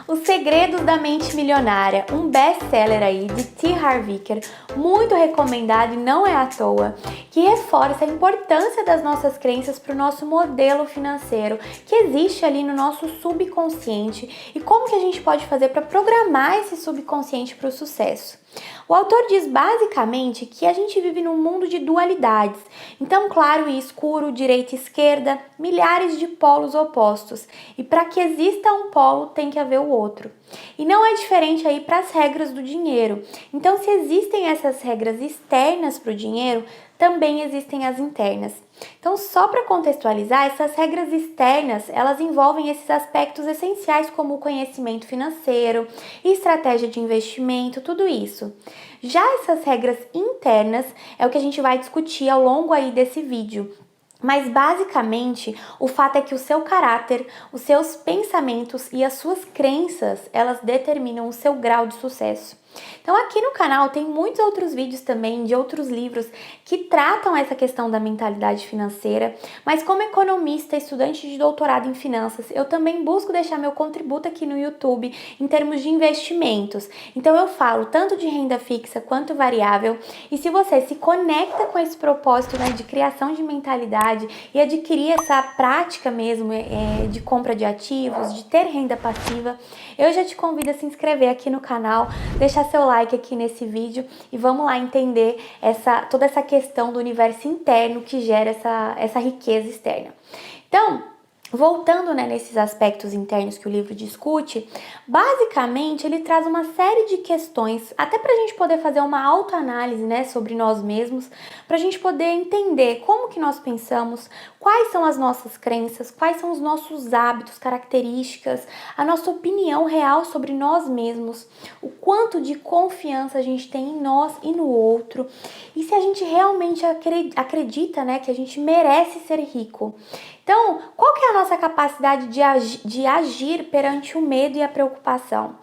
Os Segredos da Mente Milionária, um best-seller aí de T. Harv Eker, muito recomendado e não é à toa, que reforça a importância das nossas crenças para o nosso modelo financeiro, que existe ali no nosso subconsciente e como que a gente pode fazer para programar esse subconsciente para o sucesso. O autor diz basicamente que a gente vive num mundo de dualidades, então claro e escuro, direita e esquerda, milhares de polos opostos, e para que exista um polo tem que haver o outro. E não é diferente aí para as regras do dinheiro. Então, se existem essas regras externas para o dinheiro, também existem as internas. Então, só para contextualizar, essas regras externas, elas envolvem esses aspectos essenciais como o conhecimento financeiro, estratégia de investimento, tudo isso. Já essas regras internas é o que a gente vai discutir ao longo aí desse vídeo. Mas basicamente, o fato é que o seu caráter, os seus pensamentos e as suas crenças, elas determinam o seu grau de sucesso. Então aqui no canal tem muitos outros vídeos também de outros livros que tratam essa questão da mentalidade financeira, mas como economista, estudante de doutorado em finanças, eu também busco deixar meu contributo aqui no YouTube em termos de investimentos. Então eu falo tanto de renda fixa quanto variável, e se você se conecta com esse propósito, né, de criação de mentalidade e adquirir essa prática mesmo de compra de ativos, de ter renda passiva, eu já te convido a se inscrever aqui no canal, deixar seu like aqui nesse vídeo e vamos lá entender toda essa questão do universo interno que gera essa riqueza externa. Então, voltando, né, nesses aspectos internos que o livro discute, basicamente ele traz uma série de questões, até para a gente poder fazer uma autoanálise, né, sobre nós mesmos, para a gente poder entender como que nós pensamos, quais são as nossas crenças, quais são os nossos hábitos, características, a nossa opinião real sobre nós mesmos, o quanto de confiança a gente tem em nós e no outro, e se a gente realmente acredita, né, que a gente merece ser rico. Então, qual que é a nossa capacidade de agir perante o medo e a preocupação?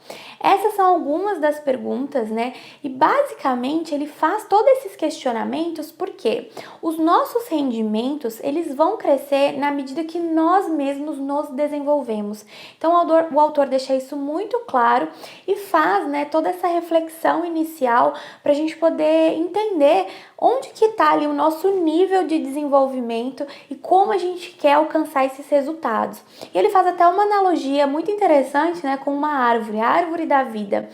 Essas são algumas das perguntas, né? E basicamente ele faz todos esses questionamentos porque os nossos rendimentos, eles vão crescer na medida que nós mesmos nos desenvolvemos. Então, o autor deixa isso muito claro e faz, né, toda essa reflexão inicial para a gente poder entender onde que está ali o nosso nível de desenvolvimento e como a gente quer alcançar esses resultados. E ele faz até uma analogia muito interessante, né, com uma árvore, a árvore da vida,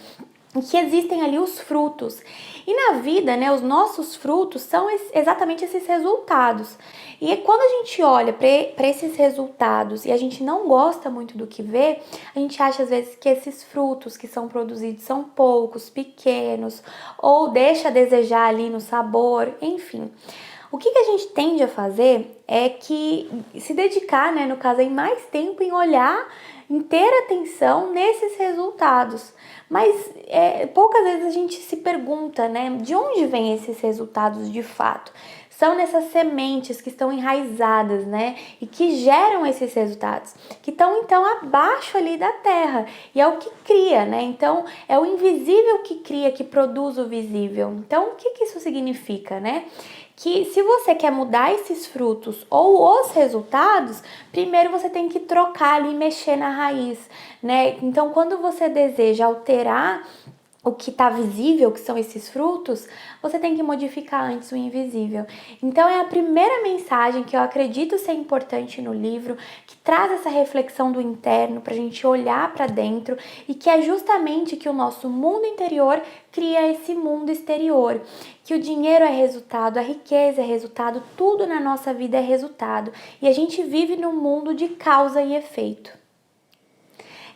em que existem ali os frutos. E na vida, né, os nossos frutos são exatamente esses resultados. E quando a gente olha para esses resultados e a gente não gosta muito do que vê, a gente acha às vezes que esses frutos que são produzidos são poucos, pequenos, ou deixa a desejar ali no sabor, enfim. O que a gente tende a fazer é que se dedicar, né, no caso, em mais tempo em olhar, em ter atenção nesses resultados. Mas poucas vezes a gente se pergunta, né, de onde vêm esses resultados de fato? São nessas sementes que estão enraizadas, né, e que geram esses resultados, que estão então abaixo ali da terra, e é o que cria, né, então é o invisível que cria, que produz o visível. Então, o que isso significa, né? Que se você quer mudar esses frutos ou os resultados, primeiro você tem que trocar ali, mexer na raiz, né? Então, quando você deseja alterar o que está visível, que são esses frutos, você tem que modificar antes o invisível. Então é a primeira mensagem que eu acredito ser importante no livro, que traz essa reflexão do interno para a gente olhar para dentro, e que é justamente que o nosso mundo interior cria esse mundo exterior, que o dinheiro é resultado, a riqueza é resultado, tudo na nossa vida é resultado, e a gente vive num mundo de causa e efeito.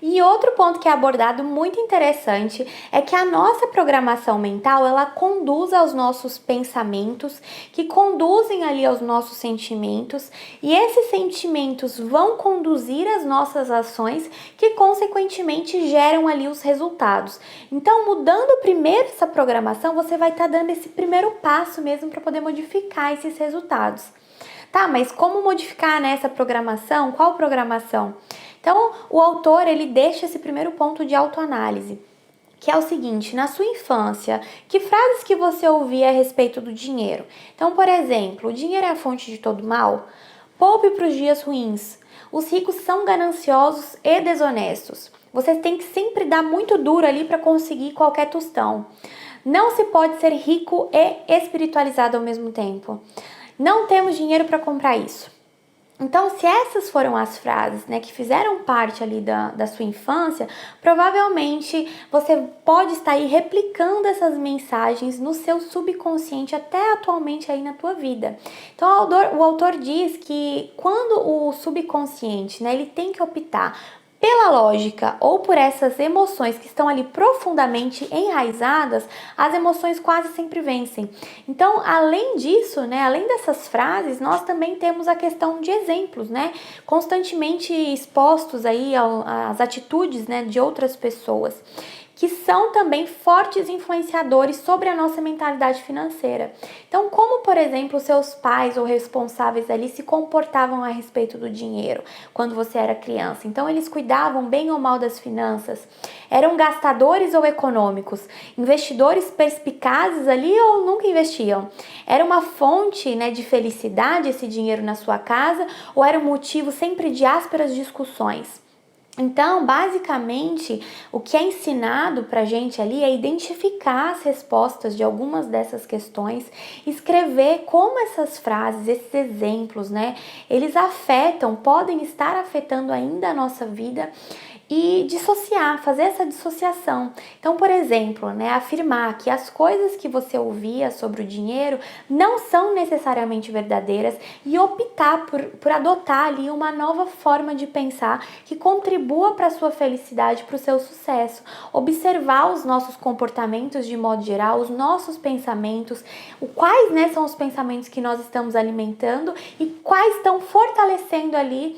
E outro ponto que é abordado muito interessante é que a nossa programação mental, ela conduz aos nossos pensamentos, que conduzem ali aos nossos sentimentos, e esses sentimentos vão conduzir as nossas ações, que consequentemente geram ali os resultados. Então, mudando primeiro essa programação, você vai estar dando esse primeiro passo mesmo para poder modificar esses resultados. Tá, mas como modificar, né, essa programação? Qual programação? Então, o autor, ele deixa esse primeiro ponto de autoanálise, que é o seguinte: na sua infância, que frases que você ouvia a respeito do dinheiro? Então, por exemplo, o dinheiro é a fonte de todo mal? Poupe para os dias ruins. Os ricos são gananciosos e desonestos. Você tem que sempre dar muito duro ali para conseguir qualquer tostão. Não se pode ser rico e espiritualizado ao mesmo tempo. Não temos dinheiro para comprar isso. Então, se essas foram as frases, né, que fizeram parte ali da sua infância, provavelmente você pode estar aí replicando essas mensagens no seu subconsciente até atualmente aí na tua vida. Então, o autor diz que quando o subconsciente, né, ele tem que optar pela lógica ou por essas emoções que estão ali profundamente enraizadas, as emoções quase sempre vencem. Então, além disso, né, além dessas frases, nós também temos a questão de exemplos, né, constantemente expostos aí às atitudes, né, de outras pessoas, que são também fortes influenciadores sobre a nossa mentalidade financeira. Então, como, por exemplo, seus pais ou responsáveis ali se comportavam a respeito do dinheiro quando você era criança. Então, eles cuidavam bem ou mal das finanças? Eram gastadores ou econômicos? Investidores perspicazes ali ou nunca investiam? Era uma fonte, né, de felicidade esse dinheiro na sua casa ou era um motivo sempre de ásperas discussões? Então, basicamente, o que é ensinado pra gente ali é identificar as respostas de algumas dessas questões, escrever como essas frases, esses exemplos, né, eles afetam, podem estar afetando ainda a nossa vida e dissociar, fazer essa dissociação. Então, por exemplo, né, afirmar que as coisas que você ouvia sobre o dinheiro não são necessariamente verdadeiras e optar por adotar ali uma nova forma de pensar que contribua para a sua felicidade, para o seu sucesso. Observar os nossos comportamentos de modo geral, os nossos pensamentos, quais, né, são os pensamentos que nós estamos alimentando e quais estão fortalecendo ali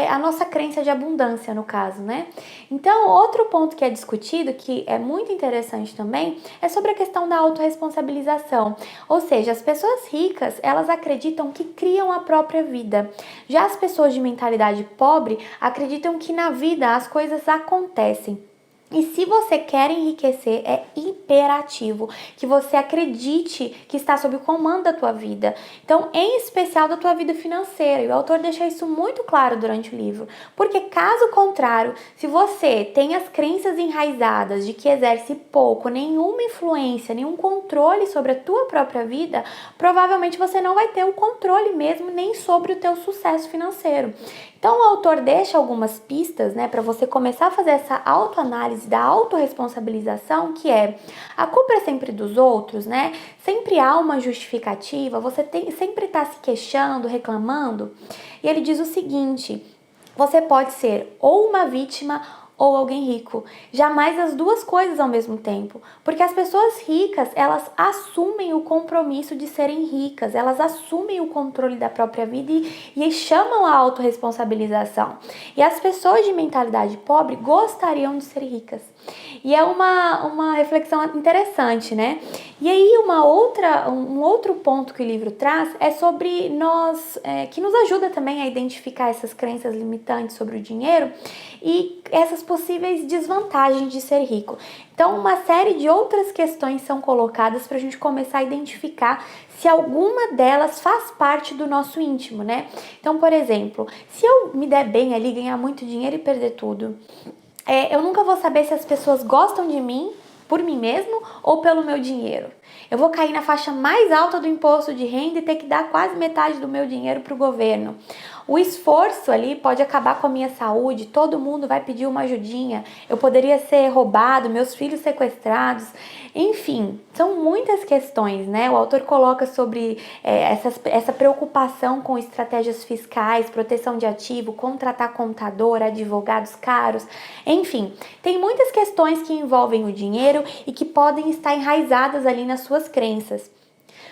a nossa crença de abundância, no caso, né? Então, outro ponto que é discutido, que é muito interessante também, é sobre a questão da autorresponsabilização. Ou seja, as pessoas ricas, elas acreditam que criam a própria vida. Já as pessoas de mentalidade pobre acreditam que na vida as coisas acontecem. E se você quer enriquecer, é imperativo que você acredite que está sob o comando da tua vida. Então, em especial da tua vida financeira. E o autor deixa isso muito claro durante o livro. Porque caso contrário, se você tem as crenças enraizadas de que exerce pouco, nenhuma influência, nenhum controle sobre a tua própria vida, provavelmente você não vai ter o controle mesmo nem sobre o teu sucesso financeiro. Então, o autor deixa algumas pistas, né, para você começar a fazer essa autoanálise da autorresponsabilização, que é: a culpa é sempre dos outros, né? Sempre há uma justificativa, você sempre está se queixando, reclamando. E ele diz o seguinte: você pode ser ou uma vítima ou alguém rico. Jamais as duas coisas ao mesmo tempo. Porque as pessoas ricas, elas assumem o compromisso de serem ricas, elas assumem o controle da própria vida e chamam a autorresponsabilização. E as pessoas de mentalidade pobre gostariam de ser ricas. E é uma reflexão interessante, né? E aí um outro ponto que o livro traz é sobre nós, que nos ajuda também a identificar essas crenças limitantes sobre o dinheiro e essas possíveis desvantagens de ser rico. Então, uma série de outras questões são colocadas para a gente começar a identificar se alguma delas faz parte do nosso íntimo, né? Então, por exemplo, se eu me der bem ali, ganhar muito dinheiro e perder tudo, eu nunca vou saber se as pessoas gostam de mim por mim mesmo ou pelo meu dinheiro. Eu vou cair na faixa mais alta do imposto de renda e ter que dar quase metade do meu dinheiro para o governo. O esforço ali pode acabar com a minha saúde, todo mundo vai pedir uma ajudinha, eu poderia ser roubado, meus filhos sequestrados, enfim, são muitas questões, né? O autor coloca sobre essa preocupação com estratégias fiscais, proteção de ativo, contratar contador, advogados caros, enfim, tem muitas questões que envolvem o dinheiro e que podem estar enraizadas ali nas suas crenças.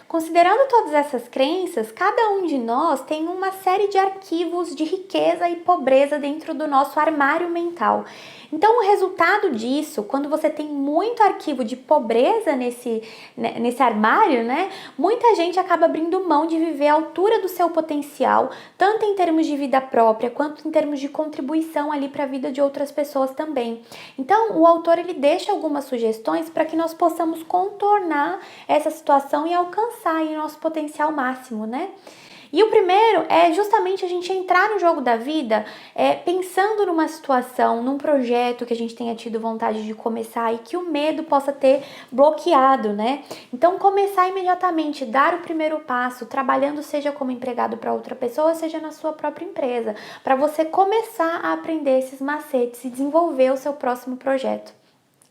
Considerando todas essas crenças, cada um de nós tem uma série de arquivos de riqueza e pobreza dentro do nosso armário mental. Então, o resultado disso, quando você tem muito arquivo de pobreza nesse armário, né? Muita gente acaba abrindo mão de viver à altura do seu potencial, tanto em termos de vida própria, quanto em termos de contribuição ali para a vida de outras pessoas também. Então, o autor ele deixa algumas sugestões para que nós possamos contornar essa situação e alcançar aí o nosso potencial máximo, né? E o primeiro é justamente a gente entrar no jogo da vida pensando numa situação, num projeto que a gente tenha tido vontade de começar e que o medo possa ter bloqueado, né? Então, começar imediatamente, dar o primeiro passo, trabalhando seja como empregado para outra pessoa, seja na sua própria empresa, para você começar a aprender esses macetes e desenvolver o seu próximo projeto.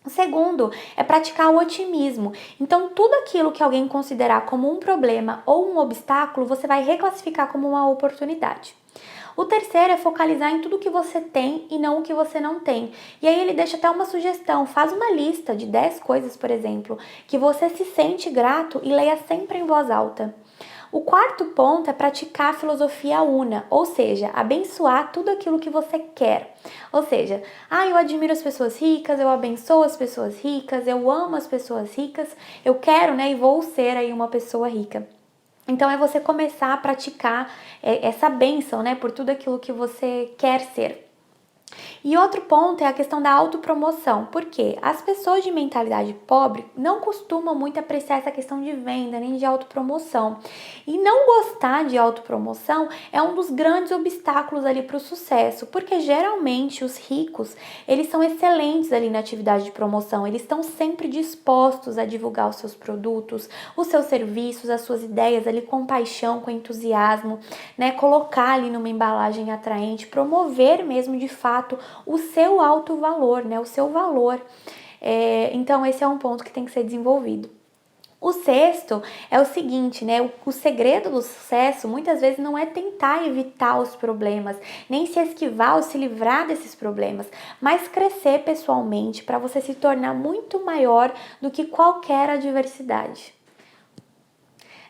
O segundo é praticar o otimismo. Então, tudo aquilo que alguém considerar como um problema ou um obstáculo, você vai reclassificar como uma oportunidade. O terceiro é focalizar em tudo que você tem e não o que você não tem. E aí ele deixa até uma sugestão, faz uma lista de 10 coisas, por exemplo, que você se sente grato e leia sempre em voz alta. O quarto ponto é praticar a filosofia una, ou seja, abençoar tudo aquilo que você quer. Ou seja, eu admiro as pessoas ricas, eu abençoo as pessoas ricas, eu amo as pessoas ricas, eu quero, e vou ser aí uma pessoa rica. Então é você começar a praticar essa bênção, por tudo aquilo que você quer ser. E outro ponto é a questão da autopromoção, porque as pessoas de mentalidade pobre não costumam muito apreciar essa questão de venda, nem de autopromoção. E não gostar de autopromoção é um dos grandes obstáculos ali para o sucesso, porque geralmente os ricos, eles são excelentes ali na atividade de promoção, eles estão sempre dispostos a divulgar os seus produtos, os seus serviços, as suas ideias ali com paixão, com entusiasmo, colocar ali numa embalagem atraente, promover mesmo de fato o seu alto valor, o seu valor. Então esse é um ponto que tem que ser desenvolvido. O sexto é o seguinte, o segredo do sucesso muitas vezes não é tentar evitar os problemas, nem se esquivar ou se livrar desses problemas, mas crescer pessoalmente para você se tornar muito maior do que qualquer adversidade.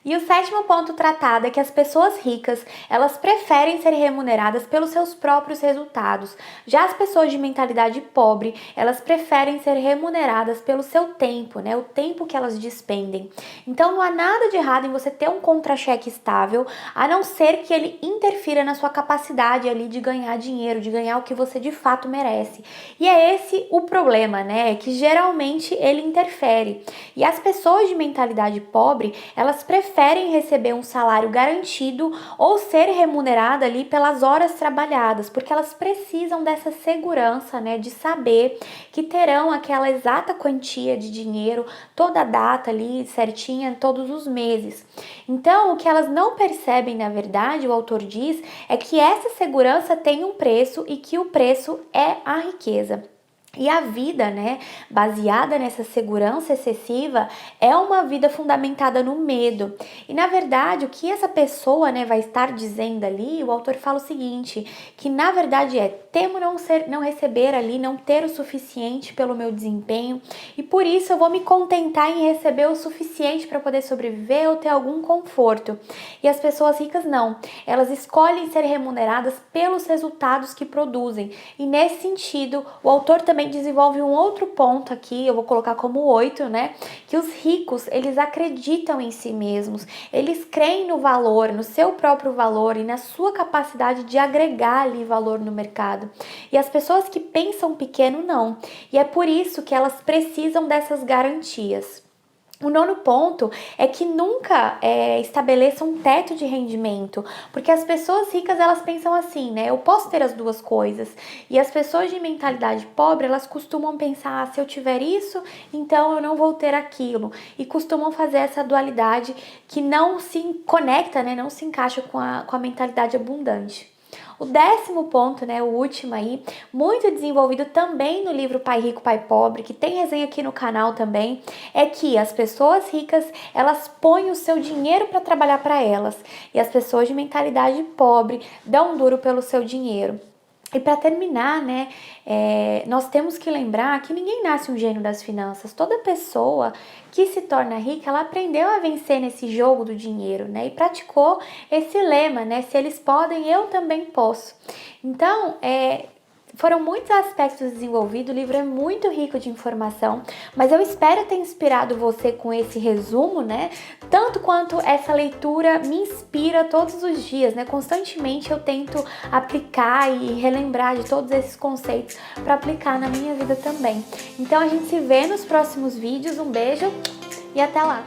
E o sétimo ponto tratado é que as pessoas ricas, elas preferem ser remuneradas pelos seus próprios resultados. Já as pessoas de mentalidade pobre, elas preferem ser remuneradas pelo seu tempo, o tempo que elas despendem. Então não há nada de errado em você ter um contra-cheque estável, a não ser que ele interfira na sua capacidade ali de ganhar dinheiro, de ganhar o que você de fato merece. E é esse o problema, que geralmente ele interfere. E as pessoas de mentalidade pobre, elas preferem receber um salário garantido ou ser remunerada ali pelas horas trabalhadas, porque elas precisam dessa segurança, de saber que terão aquela exata quantia de dinheiro, toda a data ali certinha, todos os meses. Então, o que elas não percebem, na verdade, o autor diz, é que essa segurança tem um preço e que o preço é a riqueza. E a vida, baseada nessa segurança excessiva, é uma vida fundamentada no medo. E na verdade, o que essa pessoa, vai estar dizendo ali, o autor fala o seguinte, que na verdade temo não receber ali, não ter o suficiente pelo meu desempenho, e por isso eu vou me contentar em receber o suficiente para poder sobreviver ou ter algum conforto. E as pessoas ricas não, elas escolhem ser remuneradas pelos resultados que produzem. E nesse sentido, o autor também desenvolve um outro ponto aqui, eu vou colocar como 8, que os ricos, eles acreditam em si mesmos, eles creem no valor, no seu próprio valor e na sua capacidade de agregar ali valor no mercado. E as pessoas que pensam pequeno, não. E é por isso que elas precisam dessas garantias. O nono ponto é que nunca estabeleça um teto de rendimento, porque as pessoas ricas, elas pensam assim, eu posso ter as duas coisas, e as pessoas de mentalidade pobre, elas costumam pensar, se eu tiver isso, então eu não vou ter aquilo, e costumam fazer essa dualidade que não se conecta, não se encaixa com a mentalidade abundante. O 10º ponto, o último aí, muito desenvolvido também no livro Pai Rico, Pai Pobre, que tem resenha aqui no canal também, é que as pessoas ricas, elas põem o seu dinheiro para trabalhar para elas, e as pessoas de mentalidade pobre dão duro pelo seu dinheiro. E para terminar, nós temos que lembrar que ninguém nasce um gênio das finanças. Toda pessoa que se torna rica, ela aprendeu a vencer nesse jogo do dinheiro, e praticou esse lema, se eles podem, eu também posso. Então, foram muitos aspectos desenvolvidos, o livro é muito rico de informação, mas eu espero ter inspirado você com esse resumo, tanto quanto essa leitura me inspira todos os dias, Constantemente eu tento aplicar e relembrar de todos esses conceitos para aplicar na minha vida também. Então a gente se vê nos próximos vídeos, um beijo e até lá!